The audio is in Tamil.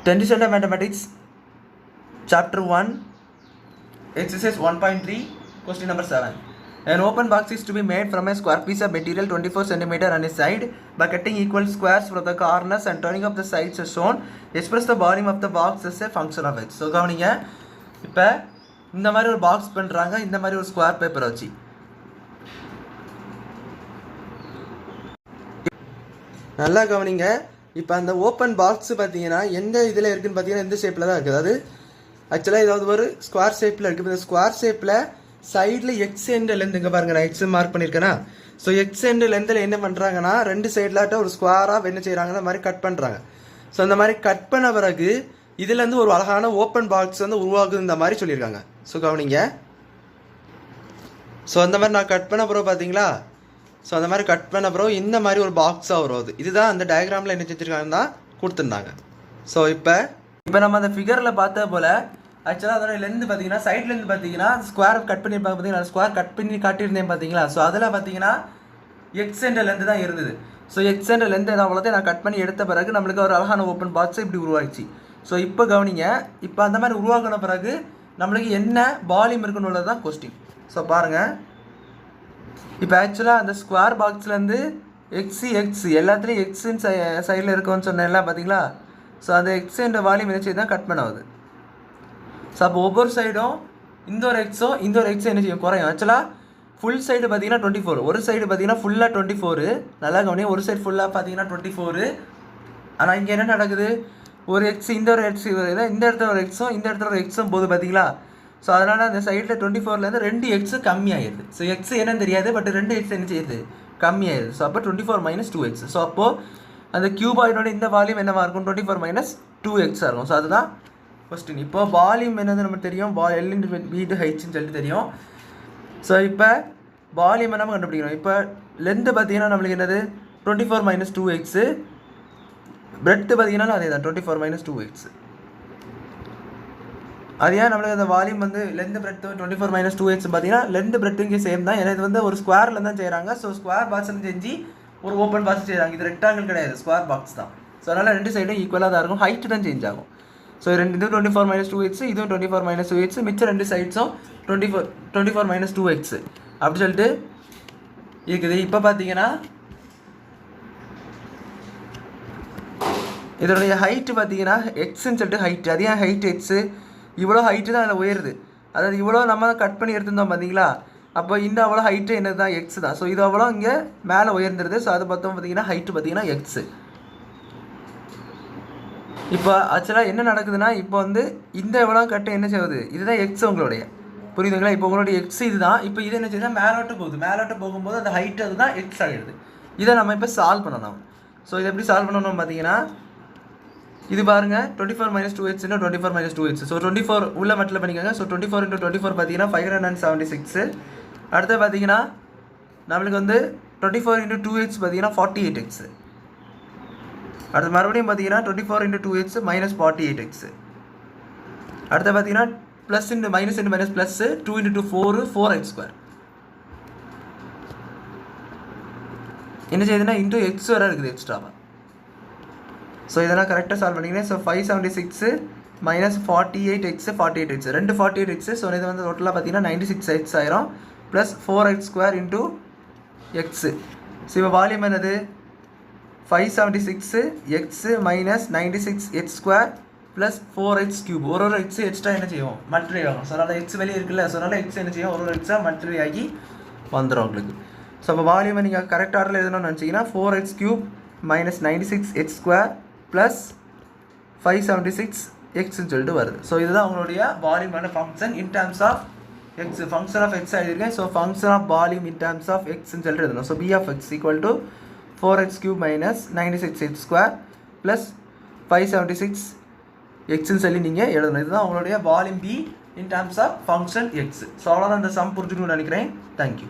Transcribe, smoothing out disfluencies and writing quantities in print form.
10th standard mathematics chapter 1 exercise 1.3 question number 7. An open box is to be made from a square piece of material 24 cm on a side by cutting equal squares from the corners and turning up the sides as shown. Express the volume of the box as a function of x. So கவனிங்க, இப்போ இந்த மாதிரி ஒரு பாக்ஸ் பண்ணுறாங்க, இந்த மாதிரி ஒரு ஸ்கொயர் பேப்பர் வச்சு. நல்லா கவனிங்க. இப்போ அந்த ஓப்பன் பாக்ஸ் பார்த்தீங்கன்னா எந்த இதில் இருக்குதுன்னு பார்த்தீங்கன்னா எந்த ஷேப்பில் தான் இருக்குது. அது ஆக்சுவலாக ஏதாவது ஒரு ஸ்கொயர் ஷேப்பில் இருக்குது. இந்த ஸ்கொயர் ஷேப்பில் சைடில் எக்ஸ் எண்ட் லென்த் இங்கே பாருங்க, நான் எக்ஸ் மார்க் பண்ணியிருக்கேன்னா. ஸோ எக்ஸ் எண்ட் லென்த்தில் என்ன பண்ணுறாங்கன்னா ரெண்டு சைட்லாட்ட ஒரு ஸ்கொயராக என்ன செய்கிறாங்க, அந்த மாதிரி கட் பண்ணுறாங்க. ஸோ அந்த மாதிரி கட் பண்ண பிறகு இதுலேருந்து ஒரு அழகான ஓப்பன் பாக்ஸ் வந்து உருவாகுது இந்த மாதிரி சொல்லியிருக்காங்க. ஸோ கவனிங்க. ஸோ அந்த மாதிரி நான் கட் பண்ண பிறகு பார்த்தீங்களா, ஸோ அந்த மாதிரி கட் பண்ண பிறகு இந்த மாதிரி ஒரு பாக்ஸாக வருது. இதுதான் அந்த டயக்ராமில் என்ன செஞ்சுருக்காங்கன்னு தான் கொடுத்துருந்தாங்க. ஸோ இப்போ நம்ம அந்த ஃபிகரில் பார்த்த போல் ஆக்சுவலாக அதோட லென்த் பார்த்தீங்கன்னா சைட்லேருந்து பார்த்தீங்கன்னா ஸ்கொயர் கட் பண்ணியிருப்பாங்க. பார்த்தீங்கன்னா ஸ்கொயர் கட் பண்ணி காட்டியிருந்தேன் பார்த்தீங்களா. ஸோ அதில் பார்த்தீங்கன்னா எக்ஸ் என்ற லென்த்து தான் இருந்தது. ஸோ எக்ஸ் என்ற லென்த் அவ்வளோத்தையும் நான் கட் பண்ணி எடுத்த பிறகு நம்மளுக்கு ஒரு அழகான ஓப்பன் பாக்ஸ் இப்படி உருவாகிச்சு. ஸோ இப்போ கவனிங்க, இப்போ அந்த மாதிரி உருவாக்கின பிறகு நம்மளுக்கு என்ன வால்யூம் இருக்குன்னு உள்ளது தான் கொஸ்டின். ஸோ பாருங்கள், இப்போ ஆக்சுவலாக அந்த ஸ்கொயர் பாக்ஸ்லேருந்து எக்ஸ் எல்லாத்துலேயும் எக்ஸின் சைடில் இருக்குன்னு சொன்னேன்ல பார்த்தீங்களா. ஸோ அந்த எக்ஸ் என்ற வால்யூம் என்ன செய்ய தான் கட் பண்ண ஆகுது. ஸோ அப்போ ஒவ்வொரு சைடும் இந்த ஒரு எக்ஸோ என்ன செய்யும், குறையும். ஆக்சுவலாக ஃபுல் சைடு பார்த்தீங்கன்னா 24, ஒரு சைடு பார்த்தீங்கன்னா ஃபுல்லாக 24. நல்லா கவனியும், ஒரு சைடு ஃபுல்லாக பார்த்தீங்கன்னா 24. ஆனால் இங்கே என்ன நடக்குது, ஒரு எக்ஸ் இந்த ஒரு எக்ஸ் இந்த இடத்துல ஒரு எக்ஸும் இந்த இடத்துல ஒரு எக்ஸும் போகுது பார்த்தீங்களா. ஸோ அதனால் அந்த சைடில் 24லேருந்து 2 எக்ஸு கம்மியாகிடுது. ஸோ எக்ஸ் என்னன்னு தெரியாது, பட் 2 எக்ஸ் என்ன செய்யுது, கம்மியாகிடுது. ஸோ அப்போ 24 - 2x. ஸோ அப்போது அந்த கியூபாய்டோட இந்த வால்யூம் என்னவாக இருக்கும், 24 - 2x இருக்கும். ஸோ அதுதான் கொஸ்டின். இப்போ வால்யூம் என்னது நமக்கு தெரியும், L/V/Hன்னு சொல்லிட்டு தெரியும். ஸோ இப்போ வால்யூம் நம்ம கண்டுபிடிக்கணும். இப்போ லென்த்து பார்த்தீங்கன்னா நம்மளுக்கு என்னது 24 - 2x, பிரெட்டு பார்த்தீங்கன்னா அதே தான் 24 - 2x. அது ஏன் நம்மளுக்கு அந்த வால்யூம் வந்து லென்த் பிரெட் 24 - 2x பார்த்தீங்கன்னா லென்த் பிரெட் இங்கே சேம் தான். ஏன்னா இது வந்து ஒரு ஸ்கொயரில் தான் செய்கிறாங்க. ஸோ ஸ்கொயர் பாக்ஸ் செஞ்சு ஒரு ஓப்பன் பாக்ஸ் செய்கிறாங்க. இது ரெக்டாங்கிள் கிடையாது, ஸ்கொயர் பாக்ஸ் தான். ஸோ அதனால் ரெண்டு சைடும் ஈக்குவலாக தான் இருக்கும், ஹைட்டு தான் சேஞ்ச் ஆகும். ஸோ இது 24 - 2x, இதுவும் 24 - 2x, மிச்சம் ரெண்டு சைட்ஸும் 24 - 2x அப்படி சொல்லிட்டு இருக்குது. இப்போ பார்த்தீங்கன்னா இதோடைய ஹைட்டு பார்த்தீங்கன்னா எக்ஸ்ன்னு சொல்லிட்டு ஹைட்டு, அது ஏன் ஹைட் எக்ஸு, இவ்வளோ ஹைட்டு தான் அதில் உயருது. அதாவது இவ்வளோ நம்ம கட் பண்ணி எடுத்துருந்தோம் பார்த்தீங்களா. அப்போ இந்த அவ்வளோ ஹைட்டு என்னது தான் எக்ஸ் தான். ஸோ இது அவ்வளோ இங்கே மேலே உயர்ந்துருது. ஸோ அது பார்த்தீங்கன்னா ஹைட்டு பார்த்தீங்கன்னா எக்ஸு. இப்போ ஆக்சுவலாக என்ன நடக்குதுன்னா, இப்போ வந்து இந்த எவ்வளோ கட்டு என்ன செய்யுது, இதுதான் எக்ஸ் உங்களுடைய, புரியுதுங்களா. இப்போ உங்களுடைய எக்ஸ் இது தான். இப்போ இது என்ன செய்யுதுன்னா மேலோட்டு போகுது. மேலோட்டு போகும்போது அந்த ஹைட்டு அதுதான் எக்ஸ் ஆகிடுது. இதை நம்ம இப்போ சால்வ் பண்ணணும். ஸோ இதை எப்படி சால்வ் பண்ணணும் பார்த்தீங்கன்னா, இது பாருங்கள் 24 - 2x 24 - 2x. ஸோ 24 உள்ள மட்டில் பண்ணிக்கோங்க. ஸோ 24 × 24 பார்த்தீங்கன்னா 576. அடுத்து பார்த்தீங்கன்னா நம்மளுக்கு வந்து 24 × 2x பார்த்தீங்கன்னா 48x. அடுத்து மறுபடியும் பார்த்தீங்கன்னா 24 × 2x -48x. அடுத்து பார்த்தீங்கன்னா plus into minus into minus plus 2 × 2 4x². என்ன செய்யுதுன்னா இன்ட்டு எக்ஸ் வர இருக்குது எக்ஸ்ட்ராவாக. ஸோ இதெல்லாம் கரெக்டாக சால்வ் பண்ணிக்கிறேன். ஸோ 576 - 48x 48x, ரெண்டு 48x. ஸோ இது வந்து டோட்டலாக பார்த்தீங்கன்னா 96x ஆயிரும், plus 4x² into x. So இப்போ வால்யூம் என்னது 576x - 96x² ப்ளஸ் 4x³ ஒரு எக்ஸ் எக்ஸ்ட்ரா என்ன செய்யும், மல்டிப்ளை ஆகும். ஸோ அதனால் எக்ஸ் வெளியே இருக்குல்ல. ஸோ அதனால் எக்ஸ் என்ன செய்யும், ஒரு எக்ஸ்ட்ரா மல்டிப்ளை ஆகி வந்துடும் உங்களுக்கு. ஸோ அப்போ வால்யூமை நீங்கள் கரெக்ட் ஆர்டரில் எழுதணும்னு நினச்சிங்கன்னா 4x³ - 96x² ப்ளஸ் 576xன்னு சொல்லிட்டு வருது. ஸோ இதுதான் உங்களுடைய வால்யூமான function in terms of X. Function of X எழுதியிருக்கேன். So function of volume in terms of எக்ஸ்ன்னு சொல்லிட்டு எழுதணும். So B(x) = 4x³ - 96x² plus 576xன்னு சொல்லி நீங்கள் எழுதணும். இதுதான் உங்களுடைய volume B in terms of function x. So அவ்வளோதான் இந்த சம் புரிஞ்சுக்கணும்னு நினைக்கிறேன். தேங்க்யூ.